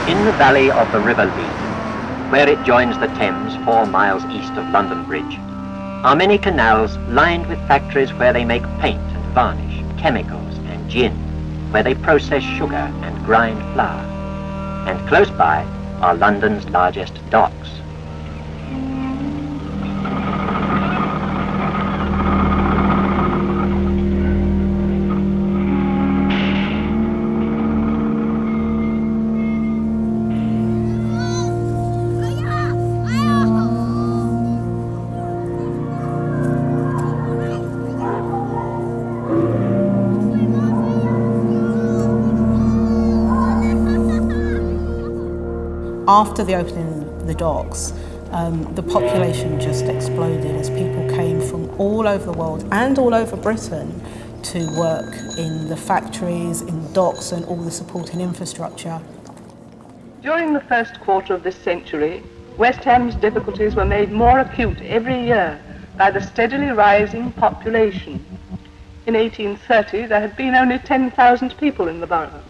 In the valley of the River Lee, where it joins the Thames 4 miles east of London Bridge, are many canals lined with factories where they make paint and varnish, chemicals and gin, where they process sugar and grind flour. And close by are London's largest docks. After the opening of the docks, the population just exploded as people came from all over the world and all over Britain to work in the factories, in docks and all the supporting infrastructure. During the first quarter of this century, West Ham's difficulties were made more acute every year by the steadily rising population. In 1830, there had been only 10,000 people in the borough.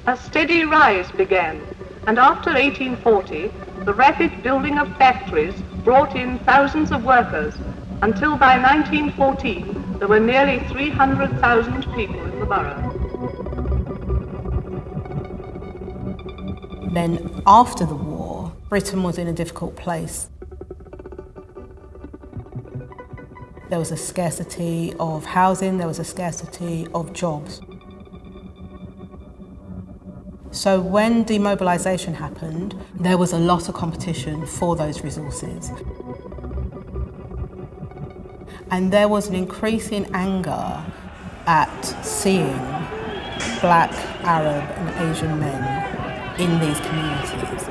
A steady rise began, and after 1840, the rapid building of factories brought in thousands of workers, until by 1914 there were nearly 300,000 people in the borough. Then after the war, Britain was in a difficult place. There was a scarcity of housing, there was a scarcity of jobs. So when demobilisation happened, there was a lot of competition for those resources. And there was an increasing anger at seeing Black, Arab and Asian men in these communities.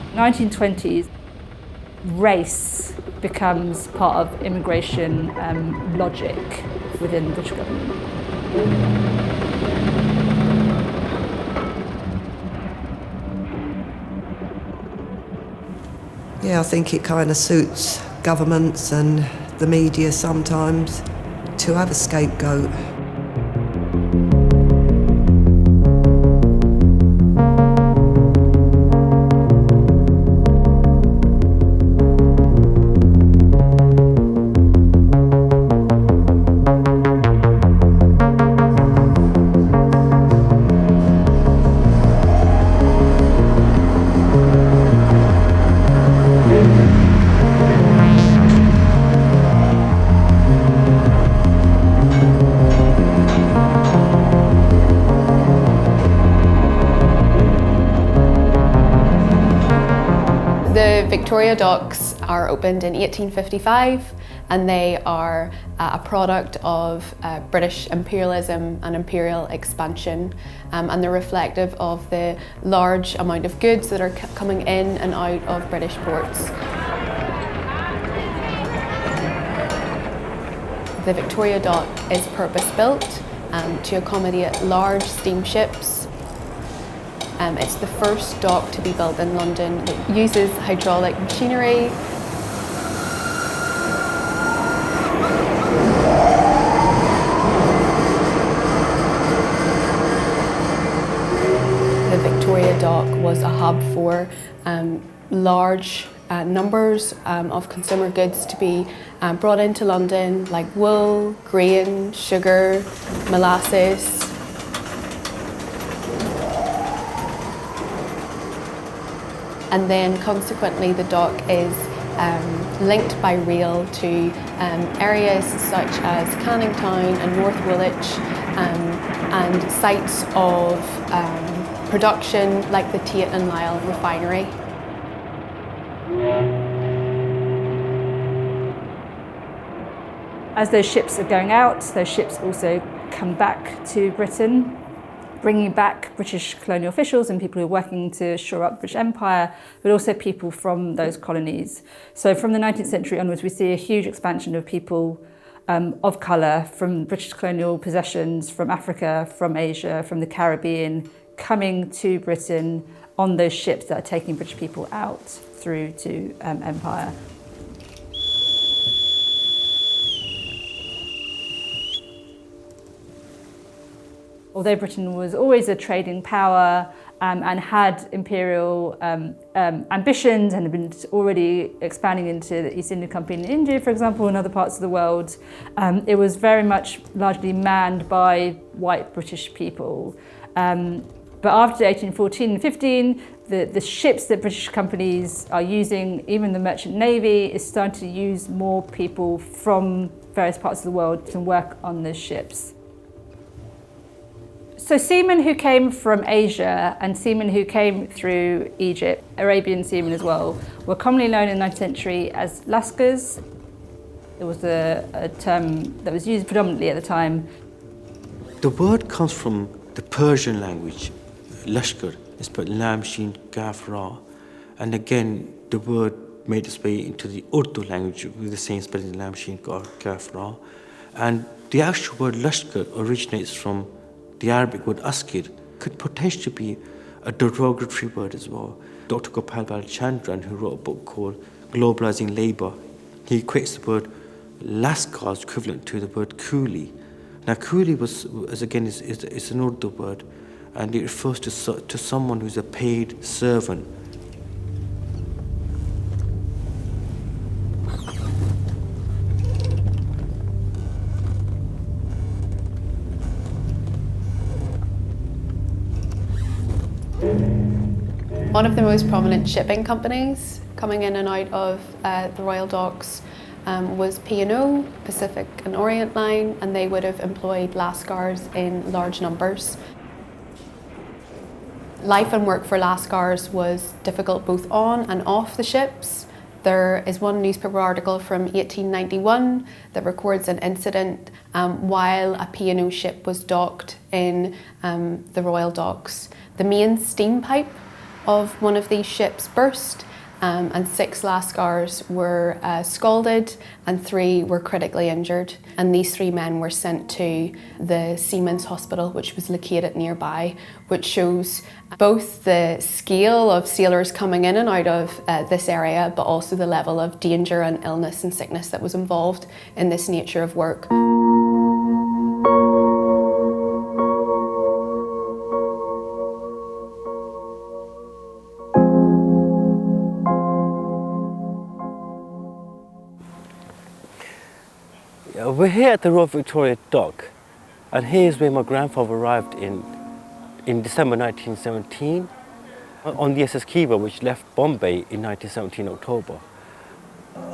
In the 1920s, race becomes part of immigration logic within the British government. Yeah, I think it kind of suits governments and the media sometimes to have a scapegoat. The Victoria Docks are opened in 1855 and they are a product of British imperialism and imperial expansion, and they're reflective of the large amount of goods that are coming in and out of British ports. The Victoria Dock is purpose-built to accommodate large steamships. It's the first dock to be built in London. It uses hydraulic machinery. The Victoria Dock was a hub for large numbers of consumer goods to be brought into London, like wool, grain, sugar, molasses. And then consequently the dock is linked by rail to areas such as Canning Town and North Woolwich and sites of production like the Tate and Lyle refinery. As those ships are going out, those ships also come back to Britain, bringing back British colonial officials and people who are working to shore up the British Empire, but also people from those colonies. So from the 19th century onwards, we see a huge expansion of people of colour from British colonial possessions, from Africa, from Asia, from the Caribbean, coming to Britain on those ships that are taking British people out through to Empire. Although Britain was always a trading power and had imperial ambitions and had been already expanding into the East India Company in India, for example, and other parts of the world, it was very much largely manned by white British people. But after 1814 and 15, the ships that British companies are using, even the merchant navy, is starting to use more people from various parts of the world to work on those ships. So seamen who came from Asia and seamen who came through Egypt, Arabian seamen as well, were commonly known in the 19th century as lascars. It was a term that was used predominantly at the time. The word comes from the Persian language, lascar, it's spelled lam, sheen, kaf, ra. And again, the word made its way into the Urdu language with the same spelling, lam, sheen, kaf, ra. And the actual word lascar originates from the Arabic word askir, could potentially be a derogatory word as well. Dr. Gopal Balachandran, who wrote a book called Globalizing Labour, he equates the word lascars equivalent to the word coolie. Now coolie is an Urdu word, and it refers to someone who's a paid servant. One of the most prominent shipping companies coming in and out of the Royal Docks was P&O, Pacific and Orient Line, and they would have employed lascars in large numbers. Life and work for lascars was difficult both on and off the ships. There is one newspaper article from 1891 that records an incident while a P&O ship was docked in the Royal Docks. The main steam pipe of one of these ships burst and 6 lascars were scalded and 3 were critically injured. And these 3 men were sent to the Seamen's Hospital, which was located nearby, which shows both the scale of sailors coming in and out of this area, but also the level of danger and illness and sickness that was involved in this nature of work. We're here at the Royal Victoria Dock, and here's where my grandfather arrived in December 1917 on the SS Kiva, which left Bombay in 1917 October.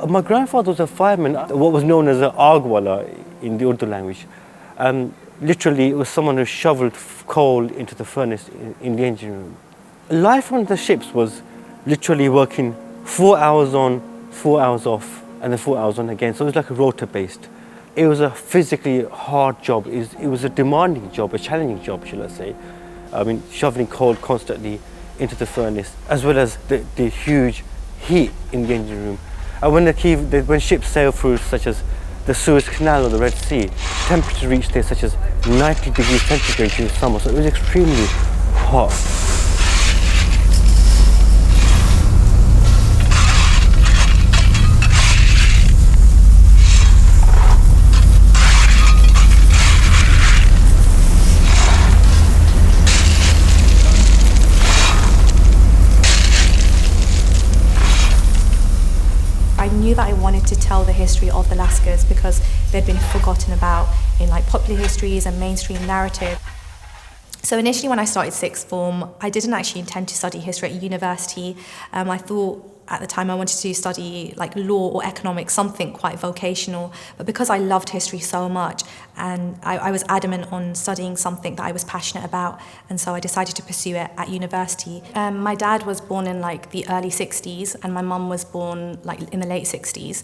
My grandfather was a fireman, what was known as an agwala in the Urdu language. Literally, it was someone who shoveled coal into the furnace in the engine room. Life on the ships was literally working 4 hours on, 4 hours off, and then 4 hours on again, so it was like a rota-based. It was a physically hard job. It was a demanding job, a challenging job, shall I say. I mean, shoveling coal constantly into the furnace, as well as the huge heat in the engine room. And when ships sail through, such as the Suez Canal or the Red Sea, temperature reached there such as 90 degrees centigrade during summer, so it was extremely hot. I knew that I wanted to tell the history of the lascars because they'd been forgotten about in like popular histories and mainstream narrative. So initially when I started sixth form, I didn't actually intend to study history at university. I thought at the time I wanted to study like law or economics, something quite vocational. But because I loved history so much and I was adamant on studying something that I was passionate about, and so I decided to pursue it at university. My dad was born in like the early 60s and my mum was born like in the late 60s.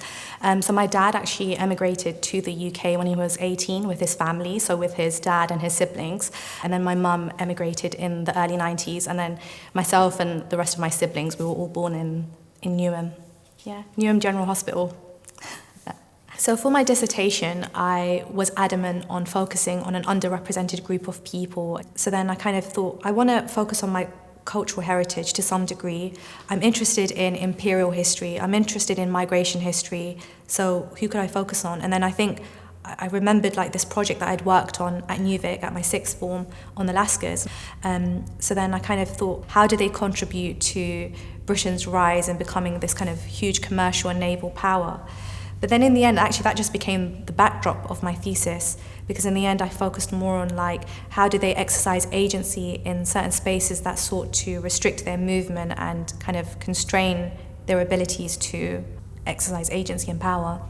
So my dad actually emigrated to the UK when he was 18 with his family, so with his dad and his siblings. And then my mum emigrated in the early 90s, and then myself and the rest of my siblings, we were all born in Newham. Yeah, Newham General Hospital. So for my dissertation, I was adamant on focusing on an underrepresented group of people. So then I kind of thought, I want to focus on my cultural heritage to some degree. I'm interested in imperial history. I'm interested in migration history. So who could I focus on? And then I think I remembered like this project that I'd worked on at Newvic at my sixth form on the lascars. So then I kind of thought, how do they contribute to Britain's rise and becoming this kind of huge commercial and naval power? But then in the end, actually that just became the backdrop of my thesis, because in the end I focused more on like, how do they exercise agency in certain spaces that sought to restrict their movement and kind of constrain their abilities to exercise agency and power.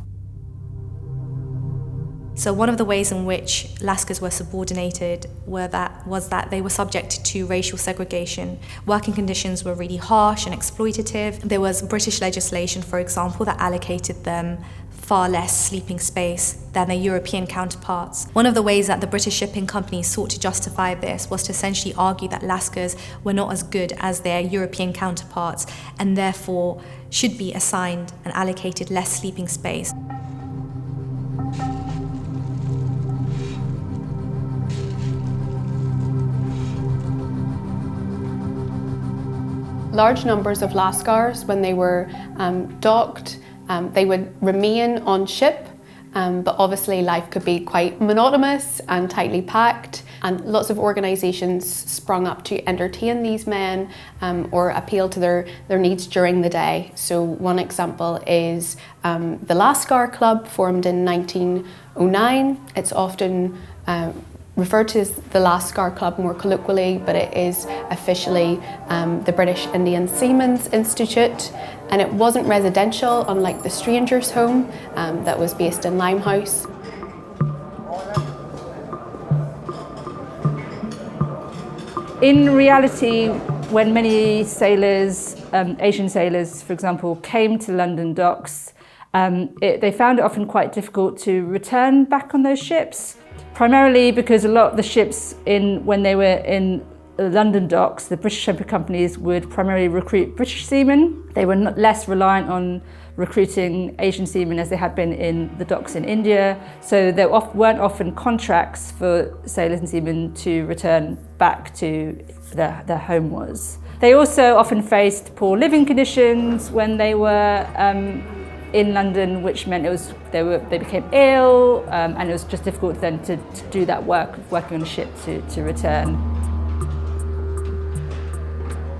So one of the ways in which lascars were subordinated was that they were subject to racial segregation. Working conditions were really harsh and exploitative. There was British legislation, for example, that allocated them far less sleeping space than their European counterparts. One of the ways that the British shipping companies sought to justify this was to essentially argue that lascars were not as good as their European counterparts and therefore should be assigned and allocated less sleeping space. Large numbers of lascars, when they were docked, they would remain on ship, but obviously life could be quite monotonous and tightly packed, and lots of organisations sprung up to entertain these men or appeal to their needs during the day. So one example is the Lascar Club, formed in 1909. It's often referred to as the Lascar Club more colloquially, but it is officially the British Indian Seamen's Institute, and it wasn't residential, unlike the Stranger's Home that was based in Limehouse. In reality, when many sailors, Asian sailors for example, came to London docks, they found it often quite difficult to return back on those ships. Primarily because a lot of the ships, when they were in London docks, the British shipping companies would primarily recruit British seamen. They were less reliant on recruiting Asian seamen as they had been in the docks in India. So there weren't often contracts for sailors and seamen to return back to their home was. They also often faced poor living conditions when they were in London, which meant they became ill, and it was just difficult then to do that working on a ship to return.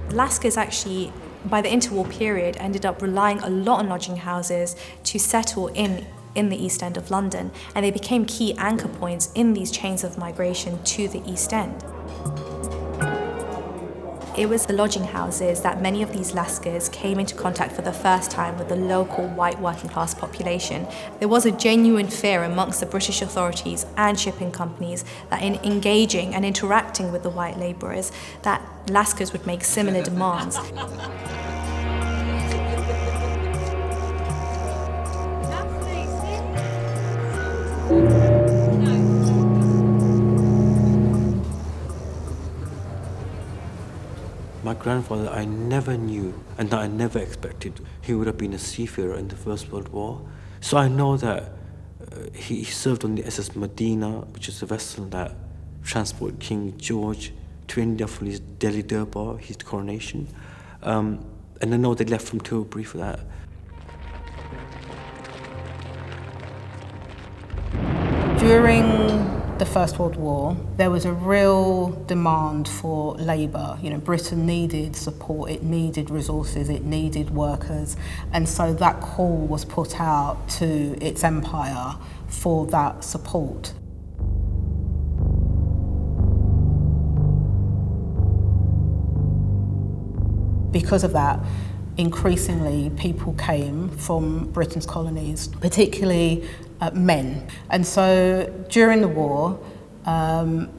Lascars actually, by the interwar period, ended up relying a lot on lodging houses to settle in the East End of London, and they became key anchor points in these chains of migration to the East End. It was the lodging houses that many of these lascars came into contact for the first time with the local white working class population. There was a genuine fear amongst the British authorities and shipping companies that in engaging and interacting with the white labourers, that lascars would make similar demands. My grandfather, I never knew, and I never expected he would have been a seafarer in the First World War. So I know that He served on the SS Medina, which is a vessel that transported King George to India for his Delhi Durbar, his coronation. And I know they left from Tilbury for that. During the First World War, there was a real demand for labour. You know, Britain needed support, it needed resources, it needed workers, and so that call was put out to its empire for that support. Because of that, increasingly people came from Britain's colonies, particularly men. And so during the war,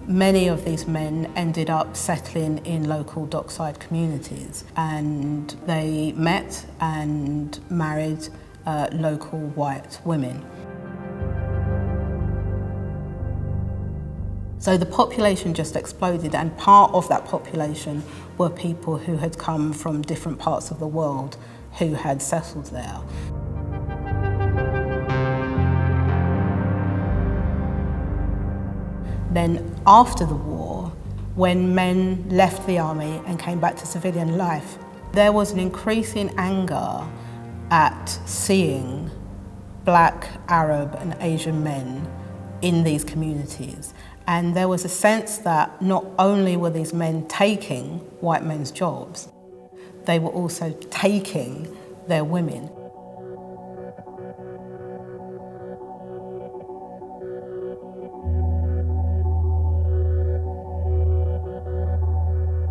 many of these men ended up settling in local dockside communities, and they met and married local white women. So the population just exploded, and part of that population were people who had come from different parts of the world who had settled there. Then after the war, when men left the army and came back to civilian life, there was an increasing anger at seeing black, Arab and Asian men in these communities. And there was a sense that not only were these men taking white men's jobs, they were also taking their women.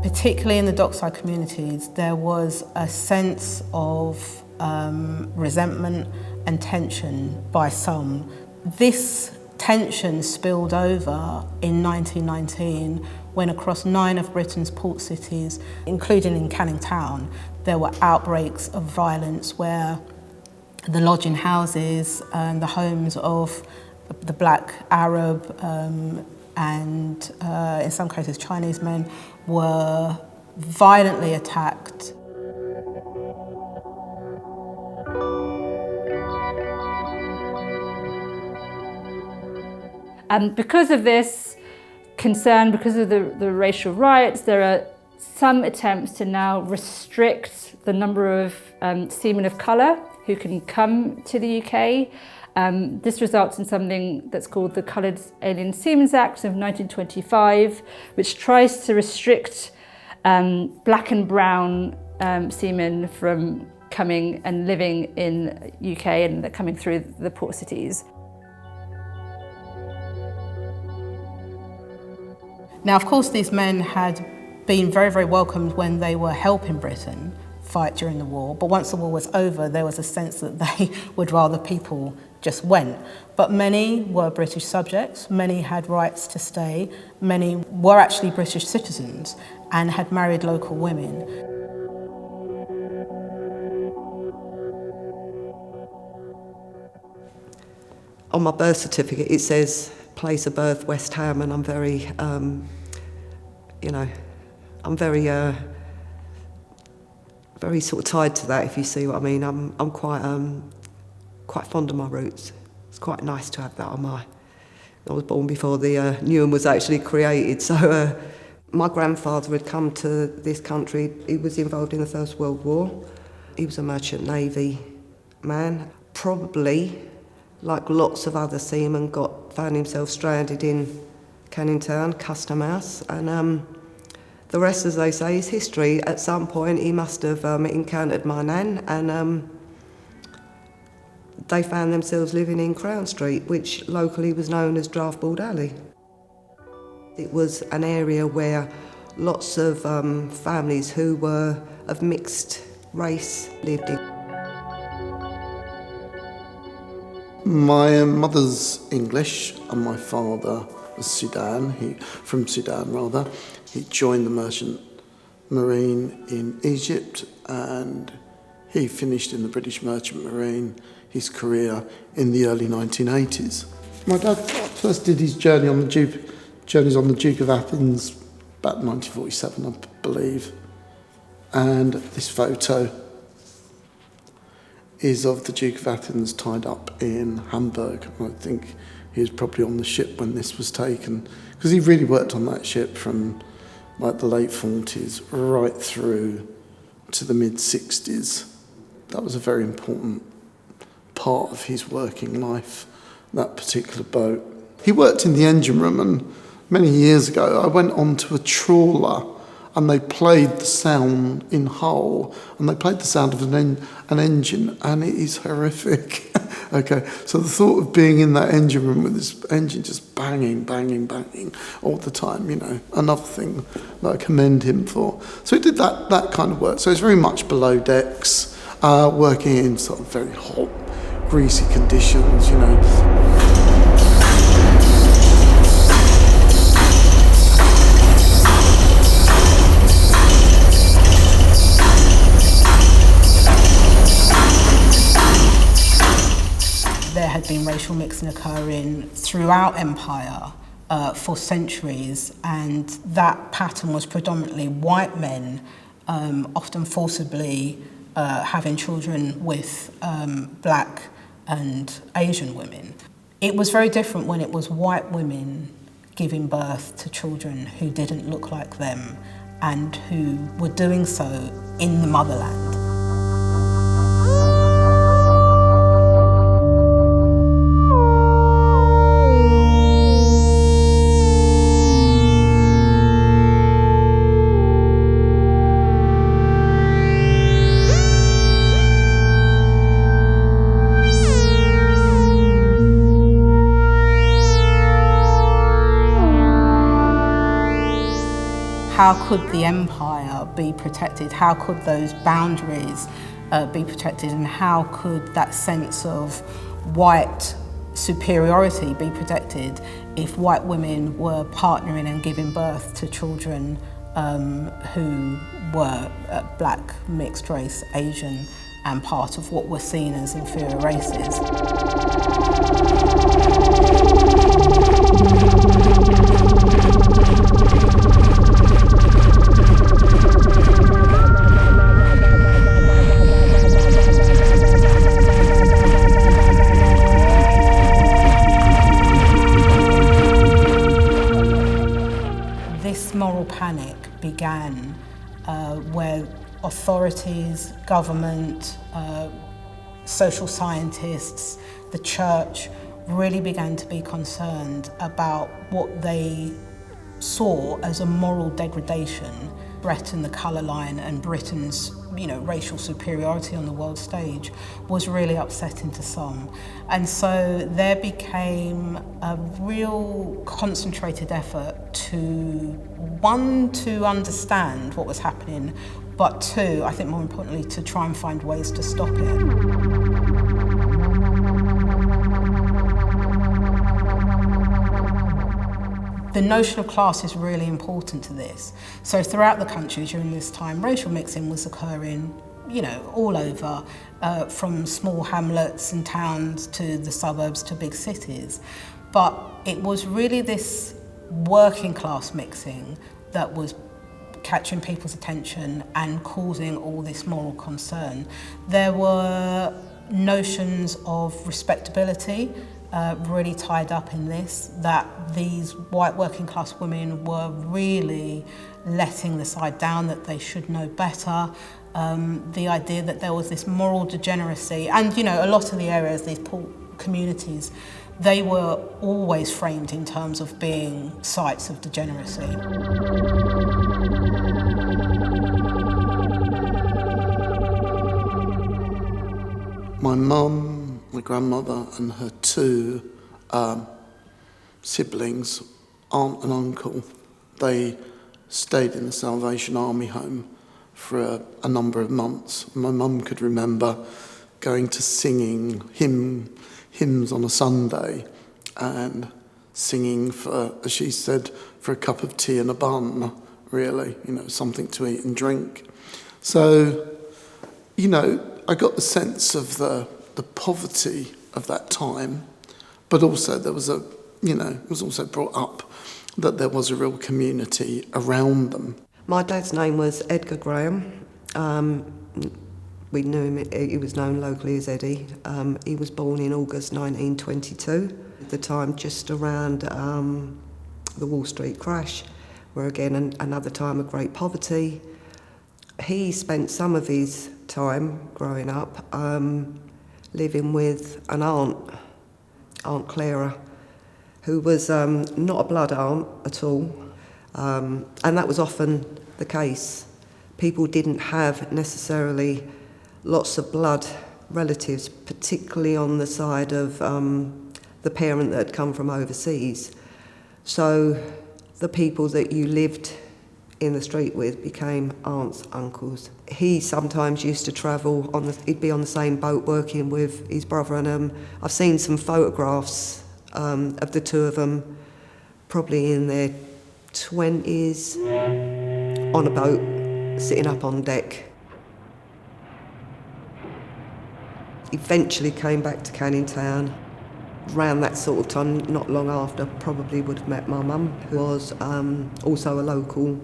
Particularly in the dockside communities, there was a sense of resentment and tension by some. This tension spilled over in 1919 when across 9 of Britain's port cities, including in Canning Town, there were outbreaks of violence where the lodging houses and the homes of the black, Arab and in some cases Chinese men were violently attacked. And because of this concern, because of the racial riots, there are some attempts to now restrict the number of seamen of colour who can come to the UK. This results in something that's called the Coloured Alien Seamen's Act of 1925, which tries to restrict black and brown seamen from coming and living in UK and coming through the port cities. Now, of course, these men had been very, very welcomed when they were helping Britain fight during the war, but once the war was over, there was a sense that they would rather people just went. But many were British subjects, many had rights to stay, many were actually British citizens and had married local women. On my birth certificate it says place of birth West Ham, and I'm very, very sort of tied to that, if you see what I mean. I'm quite fond of my roots. It's quite nice to have that on my... I was born before the Newham was actually created, so my grandfather had come to this country. He was involved in the First World War. He was a merchant navy man. Probably, like lots of other seamen, found himself stranded in Canning Town, Custom House, and the rest, as they say, is history. At some point he must have encountered my nan, and they found themselves living in Crown Street, which locally was known as Draftboard Alley. It was an area where lots of families who were of mixed race lived in. My mother's English and my father was from Sudan. He joined the merchant marine in Egypt, and he finished in the British Merchant Marine his career in the early 1980s. My dad first did his journeys on the Duke of Athens about 1947, I believe. And this photo is of the Duke of Athens tied up in Hamburg. I think he was probably on the ship when this was taken, because he really worked on that ship from like the late 40s right through to the mid-60s. That was a very important part of his working life, that particular boat. He worked in the engine room, and many years ago I went onto a trawler and they played the sound in Hull, and they played the sound of an engine, and it is horrific. Okay, so the thought of being in that engine room with this engine just banging, banging, banging all the time, you know, another thing that I commend him for. So he did that kind of work. So it's very much below decks, working in sort of very hot, greasy conditions, you know. There had been racial mixing occurring throughout empire for centuries, and that pattern was predominantly white men, often forcibly having children with black and Asian women. It was very different when it was white women giving birth to children who didn't look like them and who were doing so in the motherland. How could the empire be protected? How could those boundaries be protected? And how could that sense of white superiority be protected if white women were partnering and giving birth to children who were black, mixed race, Asian, and part of what were seen as inferior races? This moral panic began where authorities, government, social scientists, the church really began to be concerned about what they saw as a moral degradation, threatened the colour line, and Britain's racial superiority on the world stage was really upsetting to some. And so there became a real concentrated effort to, one, to understand what was happening, but two, I think more importantly, to try and find ways to stop it. The notion of class is really important to this. So throughout the country during this time, racial mixing was occurring, all over, from small hamlets and towns to the suburbs to big cities. But it was really this working class mixing that was catching people's attention and causing all this moral concern. There were notions of respectability really tied up in this, that these white working class women were really letting the side down, that they should know better. The idea that there was this moral degeneracy, and a lot of the areas, these poor communities, they were always framed in terms of being sites of degeneracy. My mum, my grandmother, and her two siblings, aunt and uncle, they stayed in the Salvation Army home for a number of months. My mum could remember going to singing hymns on a Sunday and singing for, as she said, for a cup of tea and a bun, really, something to eat and drink. So, I got the sense of the poverty of that time, but also there was it was also brought up that there was a real community around them. My dad's name was Edgar Graham. We knew him, he was known locally as Eddie. He was born in August 1922, at the time just around the Wall Street crash, where again another time of great poverty. He spent some of his time growing up living with an aunt, Aunt Clara, who was not a blood aunt at all, and that was often the case. People didn't have necessarily lots of blood relatives, particularly on the side of the parent that had come from overseas. So the people that you lived in the street with became aunts, uncles. He sometimes used to travel he'd be on the same boat working with his brother, and I've seen some photographs of the two of them, probably in their 20s, on a boat, sitting up on deck. Eventually came back to Canning Town. Around that sort of time, not long after, probably would have met my mum, who was also a local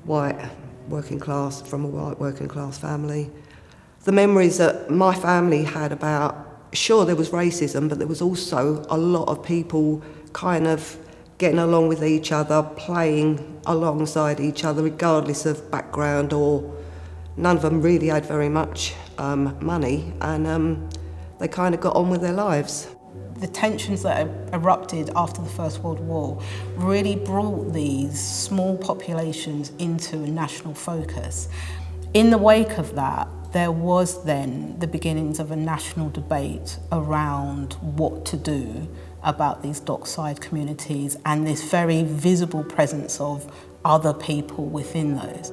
white working class, from a white working class family. The memories that my family had about, sure there was racism, but there was also a lot of people kind of getting along with each other, playing alongside each other, regardless of background, or none of them really had very much money, and they kind of got on with their lives. The tensions that erupted after the First World War really brought these small populations into a national focus. In the wake of that, there was then the beginnings of a national debate around what to do about these dockside communities and this very visible presence of other people within those.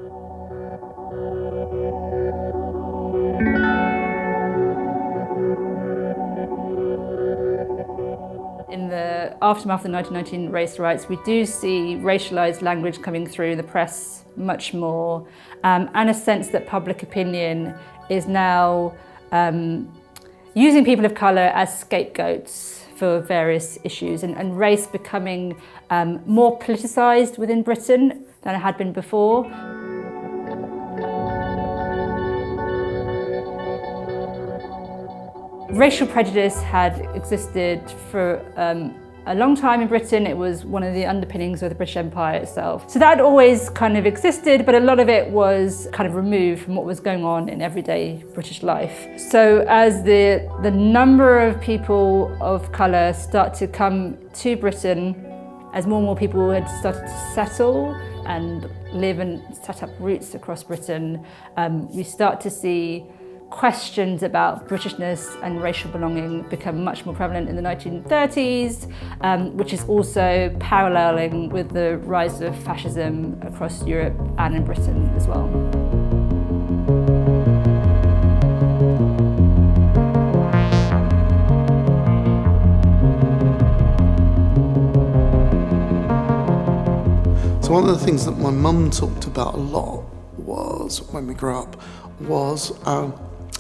In the aftermath of the 1919 race riots, we do see racialised language coming through in the press much more, and a sense that public opinion is now using people of colour as scapegoats for various issues, and race becoming more politicised within Britain than it had been before. Racial prejudice had existed for a long time in Britain. It was one of the underpinnings of the British Empire itself. So that always kind of existed, but a lot of it was kind of removed from what was going on in everyday British life. So as the number of people of colour start to come to Britain, as more and more people had started to settle and live and set up roots across Britain, we start to see questions about Britishness and racial belonging become much more prevalent in the 1930s, which is also paralleling with the rise of fascism across Europe and in Britain as well. So one of the things that my mum talked about a lot was, when we grew up, was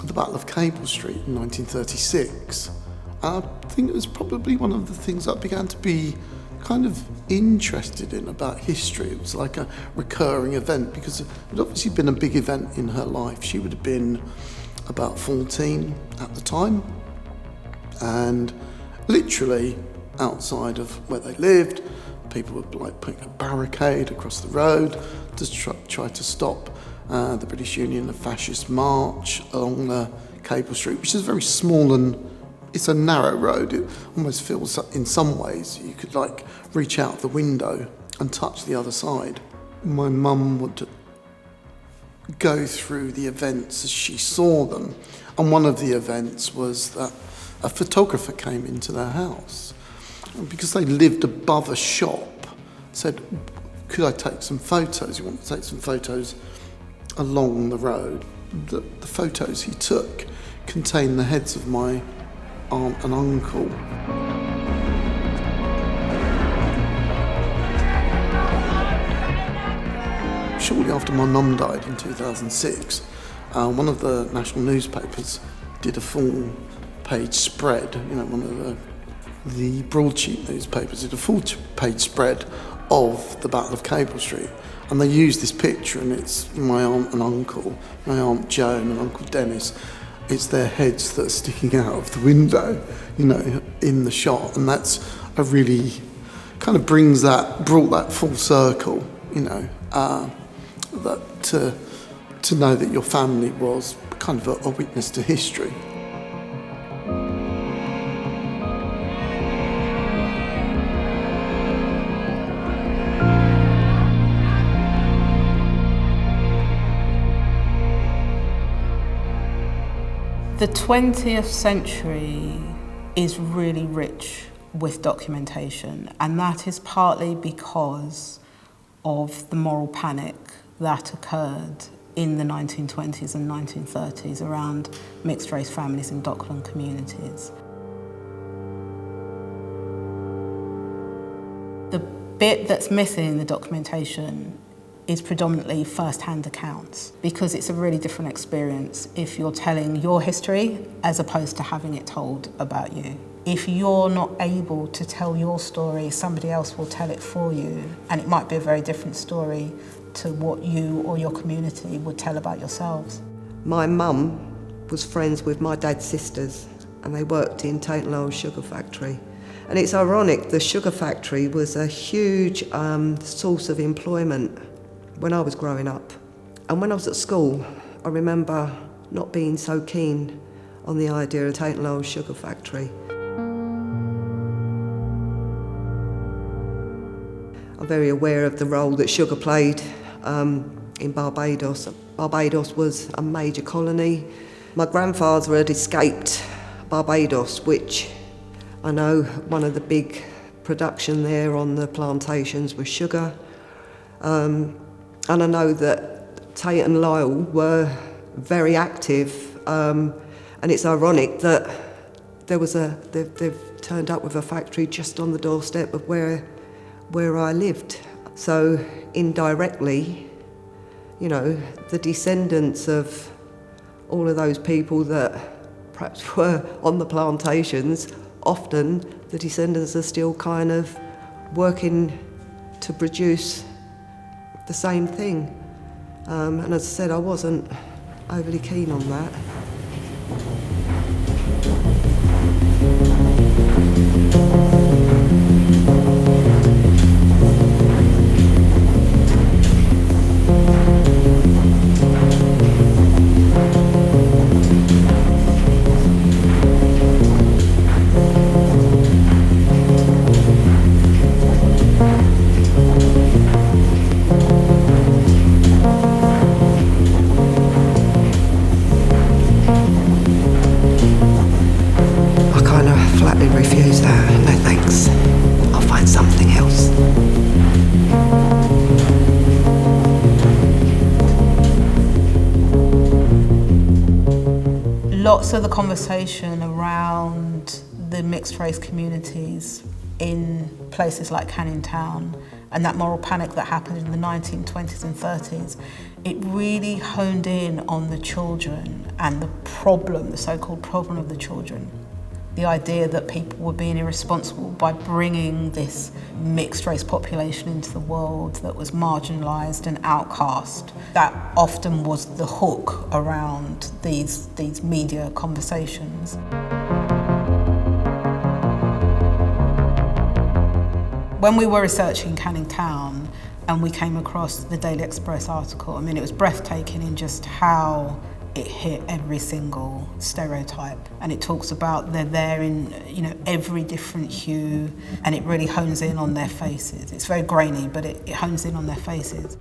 the Battle of Cable Street in 1936. I think it was probably one of the things I began to be kind of interested in about history. It was like a recurring event because it had obviously been a big event in her life. She would have been about 14 at the time, and literally outside of where they lived, people were like putting a barricade across the road to try to stop the British Union, the fascist march along the Cable Street, which is very small and it's a narrow road. It almost feels, in some ways, you could like reach out the window and touch the other side. My mum would go through the events as she saw them, and one of the events was that a photographer came into their house, and because they lived above a shop, said, "Could I take some photos? You want to take some photos along the road?" The photos he took contained the heads of my aunt and uncle. Shortly after my mum died in 2006, one of the national newspapers did a full-page spread, one of the broadsheet newspapers did a full-page spread of the Battle of Cable Street. And they use this picture, and it's my aunt and uncle, my Aunt Joan and Uncle Dennis. It's their heads that are sticking out of the window, you know, in the shot. And that's a really kind of brought that full circle, you know, that to know that your family was kind of a witness to history. The 20th century is really rich with documentation, and that is partly because of the moral panic that occurred in the 1920s and 1930s around mixed-race families in dockland communities. The bit that's missing in the documentation is predominantly first-hand accounts, because it's a really different experience if you're telling your history as opposed to having it told about you. If you're not able to tell your story, somebody else will tell it for you, and it might be a very different story to what you or your community would tell about yourselves. My mum was friends with my dad's sisters, and they worked in Taintlow's sugar factory. And it's ironic, the sugar factory was a huge source of employment when I was growing up. And when I was at school, I remember not being so keen on the idea of Taintlow's sugar factory. I'm very aware of the role that sugar played in Barbados. Barbados was a major colony. My grandfather had escaped Barbados, which I know one of the big production there on the plantations was sugar. And I know that Tate and Lyle were very active, and it's ironic that they've turned up with a factory just on the doorstep of where I lived. So indirectly, you know, the descendants of all of those people that perhaps were on the plantations, often the descendants are still kind of working to produce the same thing. And as I said, I wasn't overly keen on that. Refuse that. No thanks. I'll find something else. Lots of the conversation around the mixed race communities in places like Canning Town and that moral panic that happened in the 1920s and 30s, it really honed in on the children and the problem, the so-called problem of the children. The idea that people were being irresponsible by bringing this mixed race population into the world that was marginalised and outcast. That often was the hook around these media conversations. When we were researching Canning Town and we came across the Daily Express article, I mean, it was breathtaking in just how it hit every single stereotype, and it talks about they're there in, you know, every different hue, and it really hones in on their faces. It's very grainy, but it hones in on their faces.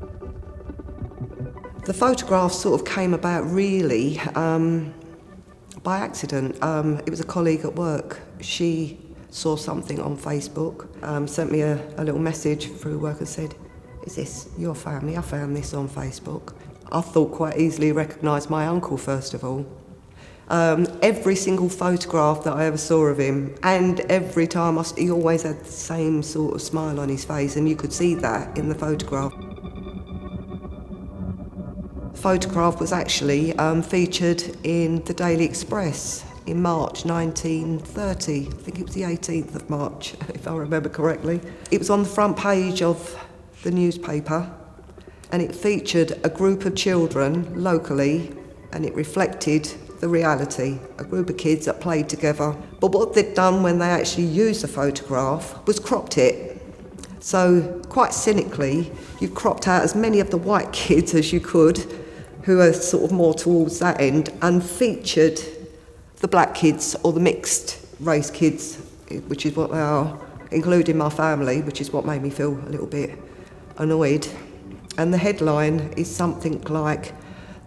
The photographs sort of came about really by accident. It was a colleague at work. She saw something on Facebook, sent me a little message through work and said, "Is this your family? I found this on Facebook." I thought quite easily recognised my uncle, first of all. Every single photograph that I ever saw of him, and every time he always had the same sort of smile on his face, and you could see that in the photograph. The photograph was actually featured in the Daily Express in March 1930. I think it was the 18th of March, if I remember correctly. It was on the front page of the newspaper. and it featured a group of children locally, and it reflected the reality, a group of kids that played together. But what they'd done when they actually used the photograph was cropped it. So quite cynically, you cropped out as many of the white kids as you could, who are sort of more towards that end, and featured the black kids or the mixed race kids, which is what they are, including my family, which is what made me feel a little bit annoyed. And the headline is something like,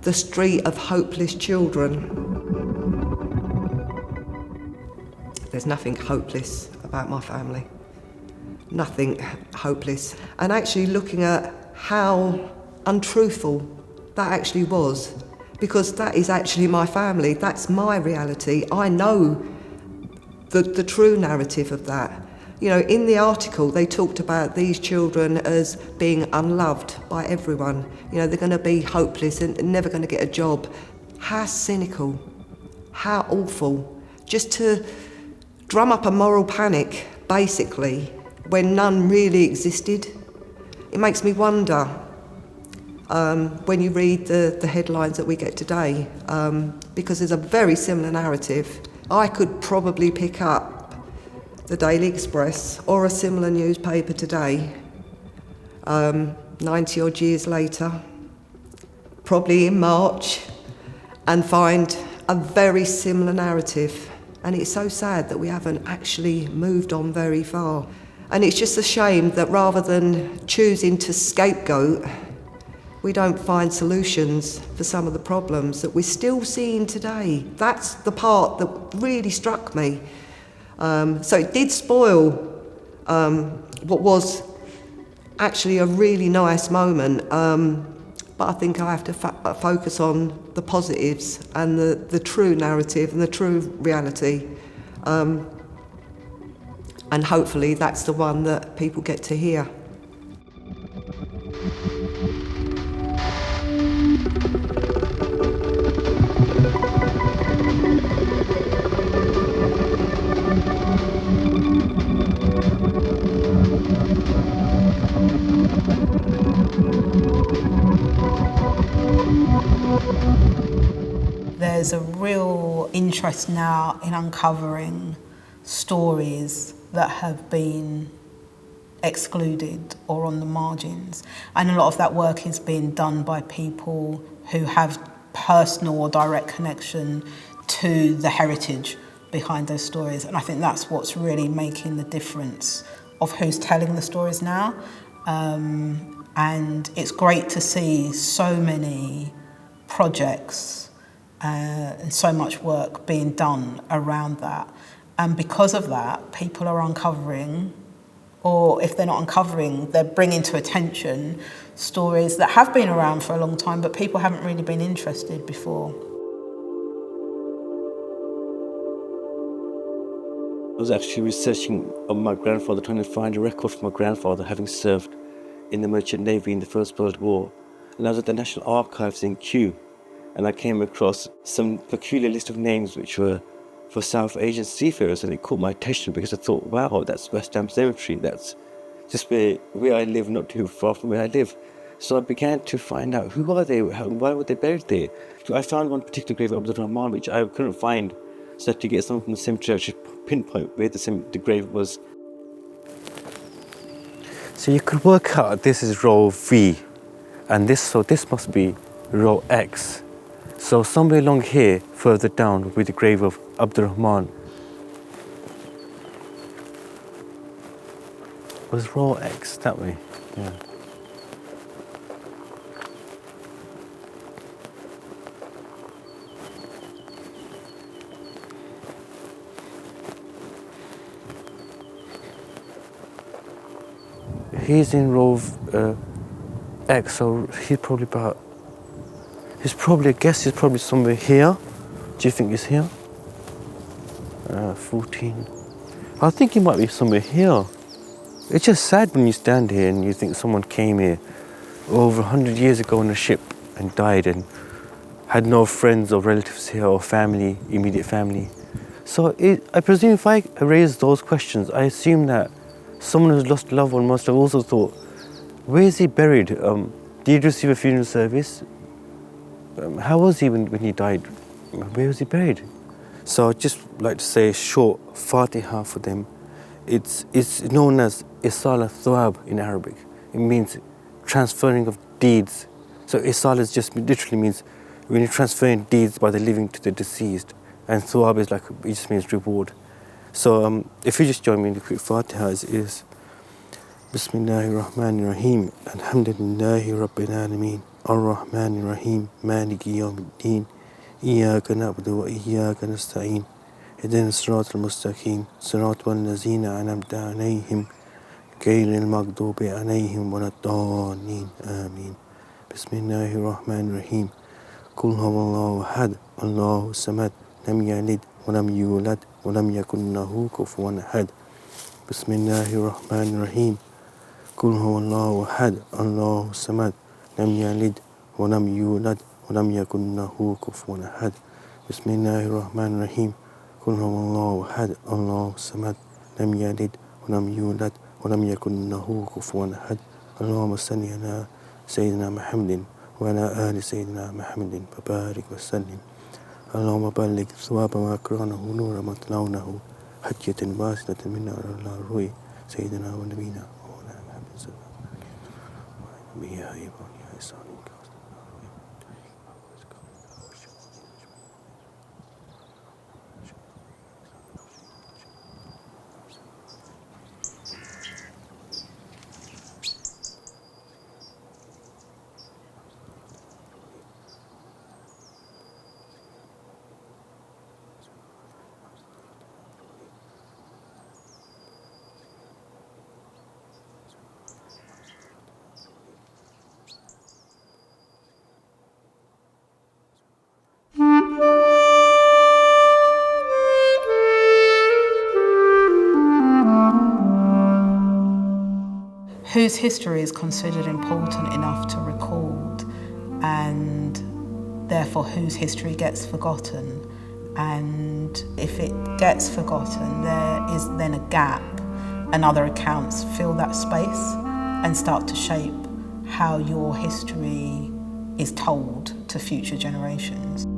"The Street of Hopeless Children." There's nothing hopeless about my family. Nothing hopeless. And actually looking at how untruthful that actually was, because that is actually my family, that's my reality. I know the true narrative of that. You know, in the article they talked about these children as being unloved by everyone. You know, they're going to be hopeless and never going to get a job. How cynical, how awful. Just to drum up a moral panic, basically, when none really existed. It makes me wonder, when you read the headlines that we get today, because there's a very similar narrative. I could probably pick up the Daily Express or a similar newspaper today, 90 odd years later, probably in March, and find a very similar narrative. And it's so sad that we haven't actually moved on very far. And it's just a shame that rather than choosing to scapegoat, we don't find solutions for some of the problems that we're still seeing today. That's the part that really struck me. So it did spoil what was actually a really nice moment, but I think I have to focus on the positives and the true narrative and the true reality. And hopefully that's the one that people get to hear. There's a real interest now in uncovering stories that have been excluded or on the margins. And a lot of that work is being done by people who have personal or direct connection to the heritage behind those stories. And I think that's what's really making the difference of who's telling the stories now. And it's great to see so many projects and so much work being done around that. And because of that, people are uncovering, or if they're not uncovering, they're bringing to attention stories that have been around for a long time, but people haven't really been interested before. I was actually researching on my grandfather, trying to find a record for my grandfather having served in the Merchant Navy in the First World War. And I was at the National Archives in Kew, and I came across some peculiar list of names which were for South Asian seafarers, and it caught my attention because I thought, wow, that's West Ham Cemetery. That's just where I live, not too far from where I live. So I began to find out who are they, why were they buried there. I found one particular grave of Abdul Rahman, which I couldn't find, so I had to get someone from the cemetery to pinpoint where the grave was. So you could work out this is row V, and this must be row X. So somewhere along here, further down, would be the grave of Abdul Rahman. Was row X that way? Yeah. He's in row X, so he's probably I guess he's probably somewhere here. Do you think he's here? 14. I think he might be somewhere here. It's just sad when you stand here and you think someone came here over 100 years ago on a ship and died and had no friends or relatives here or family, immediate family. So I presume if I raise those questions, I assume that someone who's lost a loved one must have also thought, where is he buried? Did he receive a funeral service? How was he when he died? Where was he buried? So I'd just like to say a short Fatiha for them. It's known as Isal Thawab in Arabic. It means transferring of deeds. So Isal is just literally means when you're transferring deeds by the living to the deceased. And Thawab is like, it just means reward. So if you just join me in the quick Fatiha is Bismillahirrahmanirrahim. Alhamdulillahi Rabbil Alameen. Ar-Rahmanirrahim. Maliki Yawmiddin. إياك نعبد وإياك نستعين اهدنا الصراط المستقيم صراط الذين أنعمت عليهم غير المغضوب عليهم ولا الضالين آمين بسم الله الرحمن الرحيم قل هو الله أحد الله الصمد لم يلد ولم يولد ولم يكن له كفوا أحد بسم الله الرحمن الرحيم قل هو الله أحد الله الصمد لم يلد ولم يولد ولم يكن له كفوا أحد بسم الله الرحمن الرحيم قل هو الله أحد الله الصمد لم يلد ولم يولد ولم يكن له كفوا أحد اللهم صل على سيدنا محمد وعلى آل سيدنا محمد وبارك وسلم اللهم بلغ ثواب ما قرأناه نور ما تلونه حجة باسلة منا على الروي سيدنا ونبينا ومولانا محمد صلى الله عليه وسلم Whose history is considered important enough to record, and therefore whose history gets forgotten. And if it gets forgotten, there is then a gap, and other accounts fill that space and start to shape how your history is told to future generations.